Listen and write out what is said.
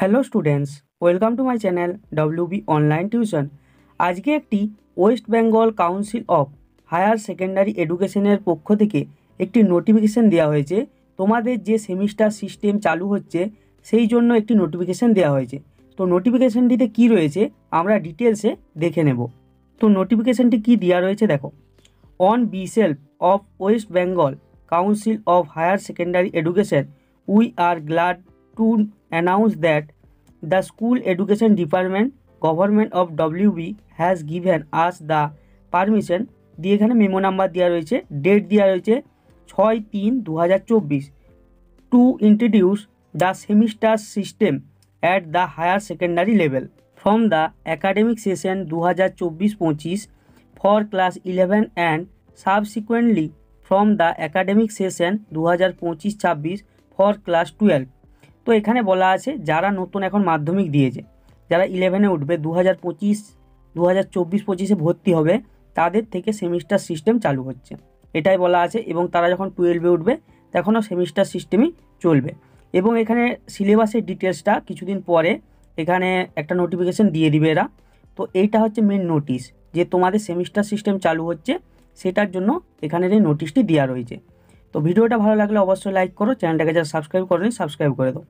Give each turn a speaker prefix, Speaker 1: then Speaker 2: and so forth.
Speaker 1: Hello students, welcome to my channel WB online tuition. আজকে একটি West Bengal council of higher secondary এডুকেশনের পক্ষ থেকে একটি নোটিফিকেশান দেওয়া হয়েছে। তোমাদের যে সেমিস্টার সিস্টেম চালু হচ্ছে সেই জন্য একটি নোটিফিকেশান দেওয়া হয়েছে। তো নোটিফিকেশানটিতে কী রয়েছে আমরা ডিটেলসে দেখে নেব। তো নোটিফিকেশানটি কী দেওয়া রয়েছে দেখো। অন বিসেলফ of West Bengal council of higher secondary education, we are glad to announce that the School Education Department Government of WB has given us the permission দিয়ে এখানে মেমো নাম্বার দেওয়া রয়েছে, ডেট দেওয়া রয়েছে 6/3/2024 to introduce the semester system at the higher secondary level from the academic session 2024-25 for class 11 and subsequently from the academic session 2025-26 for class 12। তো এখানে বলা আছে যারা নতুন এখন মাধ্যমিক দিয়েছে, যারা 11-এ উঠবে 2024-25 ভর্তি হবে, তাদের থেকে সেমিস্টার সিস্টেম চালু হচ্ছে এটাই বলা আছে। এবং তারা যখন 12-এ উঠবে তখনও সেমিস্টার সিস্টেমই চলবে। এবং এখানে সিলেবাসের ডিটেলসটা কিছুদিন পরে এখানে একটা নোটিফিকেশান দিয়ে দিবে এরা। তো এইটা হচ্ছে মেন নোটিশ যে তোমাদের সেমিস্টার সিস্টেম চালু হচ্ছে, সেটার জন্য এখানের এই নোটিশটি দেওয়া রয়েছে। তো ভিডিওটা ভালো লাগলে অবশ্যই লাইক করো, চ্যানেলটাকে যারা সাবস্ক্রাইব করেনি সাবস্ক্রাইব করে দাও।